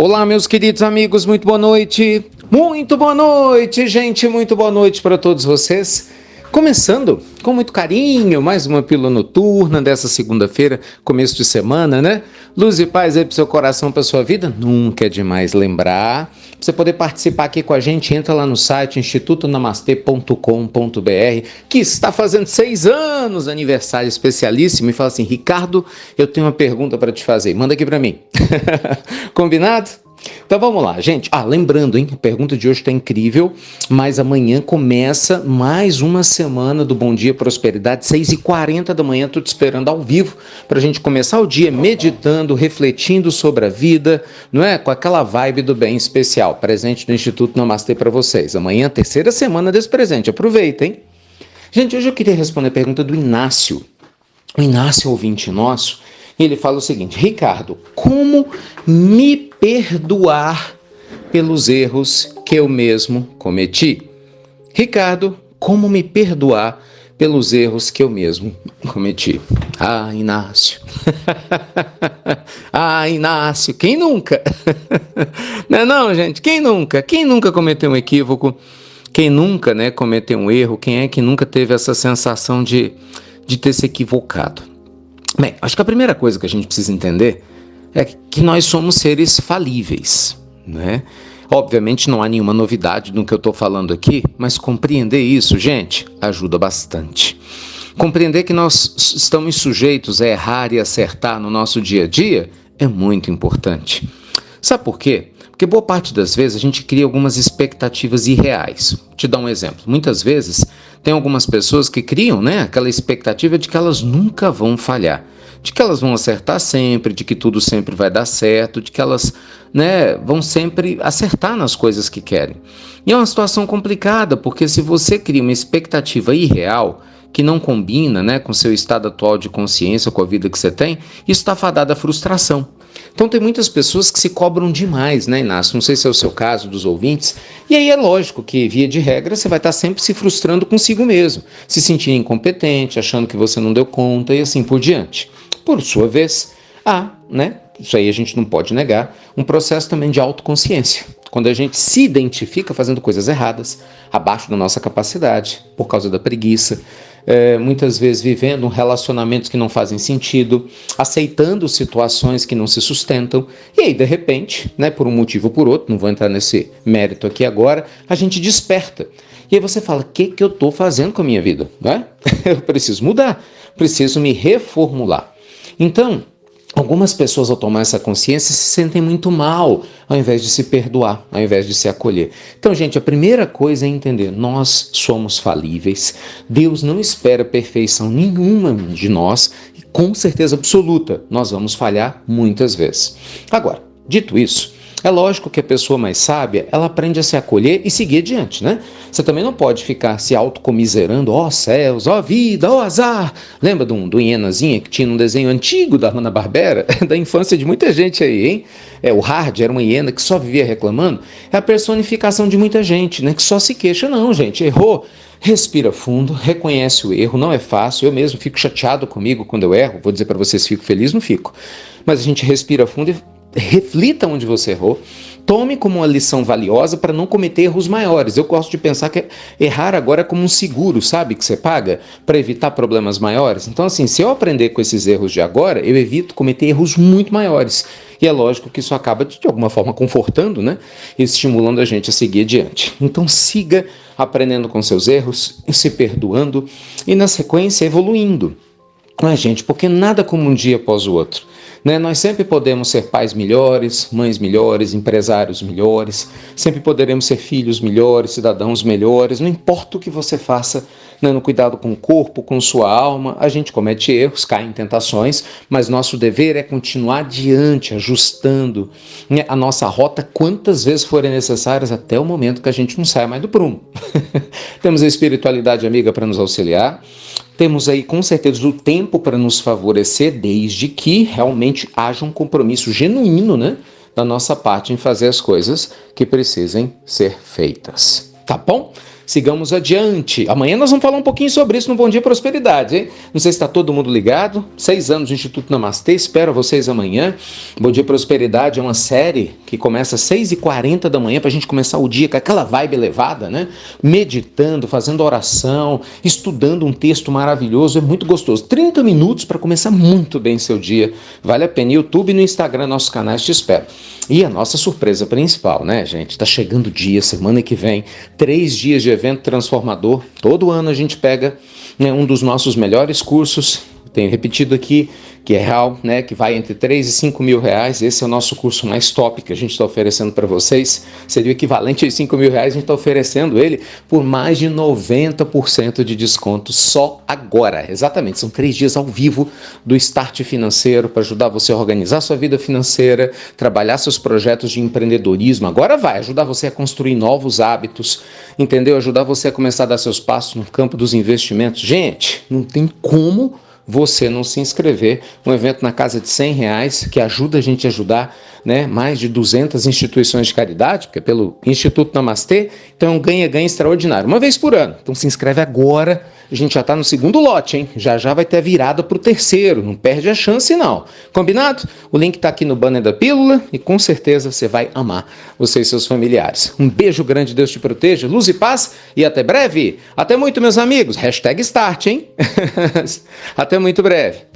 Olá, meus queridos amigos, muito boa noite. Muito boa noite, gente, muito boa noite para todos vocês. Começando com muito carinho, mais uma pílula noturna dessa segunda-feira, começo de semana, né? Luz e paz aí pro seu coração, pra sua vida. Nunca é demais lembrar. Pra você poder participar aqui com a gente, entra lá no site institutonamastê.com.br, que está fazendo 6 anos, aniversário especialíssimo, e fala assim: Ricardo, eu tenho uma pergunta para te fazer, manda aqui para mim. Combinado? Então vamos lá, gente. Lembrando, hein? A pergunta de hoje está incrível, mas amanhã começa mais uma semana do Bom Dia Prosperidade, 6h40 da manhã, tô te esperando ao vivo para a gente começar o dia meditando, refletindo sobre a vida, não é? Com aquela vibe do bem especial, presente do Instituto Namastê para vocês. Amanhã, terceira semana desse presente, aproveita, hein? Gente, hoje eu queria responder a pergunta do Inácio. O Inácio, ouvinte nosso, ele fala o seguinte: Ricardo, como me perdoar pelos erros que eu mesmo cometi? Ricardo, como me perdoar pelos erros que eu mesmo cometi? Inácio. Inácio, quem nunca? Não, gente, quem nunca? Quem nunca cometeu um equívoco? Quem nunca, cometeu um erro? Quem é que nunca teve essa sensação de ter se equivocado? Bem, acho que a primeira coisa que a gente precisa entender é que nós somos seres falíveis, né? Obviamente não há nenhuma novidade no que eu estou falando aqui, mas compreender isso, gente, ajuda bastante. Compreender que nós estamos sujeitos a errar e acertar no nosso dia a dia é muito importante. Sabe por quê? Porque boa parte das vezes a gente cria algumas expectativas irreais. Vou te dar um exemplo. Muitas vezes tem algumas pessoas que criam, aquela expectativa de que elas nunca vão falhar, de que elas vão acertar sempre, de que tudo sempre vai dar certo, de que elas vão sempre acertar nas coisas que querem. E é uma situação complicada, porque se você cria uma expectativa irreal, que não combina com o seu estado atual de consciência, com a vida que você tem, isso está fadado à frustração. Então tem muitas pessoas que se cobram demais, Inácio? Não sei se é o seu caso, dos ouvintes. E aí é lógico que, via de regra, você vai estar sempre se frustrando consigo mesmo, se sentindo incompetente, achando que você não deu conta e assim por diante. Por sua vez, isso aí a gente não pode negar, um processo também de autoconsciência. Quando a gente se identifica fazendo coisas erradas, abaixo da nossa capacidade, por causa da preguiça, muitas vezes vivendo relacionamentos que não fazem sentido, aceitando situações que não se sustentam, e aí de repente, por um motivo ou por outro, não vou entrar nesse mérito aqui agora, a gente desperta. E aí você fala: o que eu estou fazendo com a minha vida? Eu preciso mudar, preciso me reformular. Então, algumas pessoas, ao tomar essa consciência, se sentem muito mal, ao invés de se perdoar, ao invés de se acolher. Então, gente, a primeira coisa é entender: nós somos falíveis, Deus não espera perfeição nenhuma de nós, e com certeza absoluta, nós vamos falhar muitas vezes. Agora, dito isso, é lógico que a pessoa mais sábia, ela aprende a se acolher e seguir adiante, Você também não pode ficar se autocomiserando: ó céus, ó vida, ó azar. Lembra do hienazinha que tinha um desenho antigo da Hanna-Barbera? Da infância de muita gente aí, hein? O Hard era uma hiena que só vivia reclamando. É a personificação de muita gente, que só se queixa. Não, gente, errou. Respira fundo, reconhece o erro, não é fácil. Eu mesmo fico chateado comigo quando eu erro. Vou dizer para vocês, fico feliz? Não fico. Mas a gente respira fundo e reflita onde você errou, tome como uma lição valiosa para não cometer erros maiores. Eu gosto de pensar que errar agora é como um seguro, sabe, que você paga para evitar problemas maiores. Então, assim, se eu aprender com esses erros de agora, eu evito cometer erros muito maiores. E é lógico que isso acaba, de alguma forma, confortando, e estimulando a gente a seguir adiante. Então, siga aprendendo com seus erros, se perdoando e, na sequência, evoluindo. Gente, porque nada como um dia após o outro. Nós sempre podemos ser pais melhores, mães melhores, empresários melhores, sempre poderemos ser filhos melhores, cidadãos melhores, não importa o que você faça, no cuidado com o corpo, com sua alma, a gente comete erros, cai em tentações, mas nosso dever é continuar adiante, ajustando a nossa rota quantas vezes forem necessárias até o momento que a gente não saia mais do prumo. Temos a espiritualidade amiga para nos auxiliar, temos aí com certeza o tempo para nos favorecer, desde que realmente haja um compromisso genuíno, da nossa parte em fazer as coisas que precisem ser feitas. Tá bom? sigamos adiante. Amanhã nós vamos falar um pouquinho sobre isso no Bom Dia Prosperidade, hein? Não sei se está todo mundo ligado. 6 anos do Instituto Namastê, espero vocês amanhã. Bom Dia Prosperidade é uma série que começa às 6h40 da manhã para a gente começar o dia com aquela vibe elevada, né? Meditando, fazendo oração, estudando um texto maravilhoso, é muito gostoso. 30 minutos para começar muito bem seu dia. Vale a pena. YouTube e no Instagram, nossos canais, te espero. E a nossa surpresa principal, né, gente? Tá chegando o dia, semana que vem, 3 dias de evento transformador. Todo ano a gente pega, né, um dos nossos melhores cursos. Tenho repetido aqui que é real, né, que vai entre 3 e 5 mil reais. Esse é o nosso curso mais top que a gente está oferecendo para vocês. Seria o equivalente a 5 mil reais, a gente está oferecendo ele por mais de 90% de desconto só agora. Exatamente, são 3 dias ao vivo do Start Financeiro para ajudar você a organizar sua vida financeira, trabalhar seus projetos de empreendedorismo. Agora vai ajudar você a construir novos hábitos, entendeu? Ajudar você a começar a dar seus passos no campo dos investimentos. Gente, não tem como você não se inscrever. Um evento na casa de R$100 que ajuda a gente a ajudar, né, mais de 200 instituições de caridade, porque é pelo Instituto Namastê, então é um ganha-ganha extraordinário, uma vez por ano. Então se inscreve agora, a gente já está no segundo lote, hein? Já vai ter a virada para o terceiro, não perde a chance não. Combinado? O link está aqui no banner da pílula e com certeza você vai amar, você e seus familiares. Um beijo grande, Deus te proteja, luz e paz e até breve. Até muito, meus amigos. #Start, hein? Até muito breve.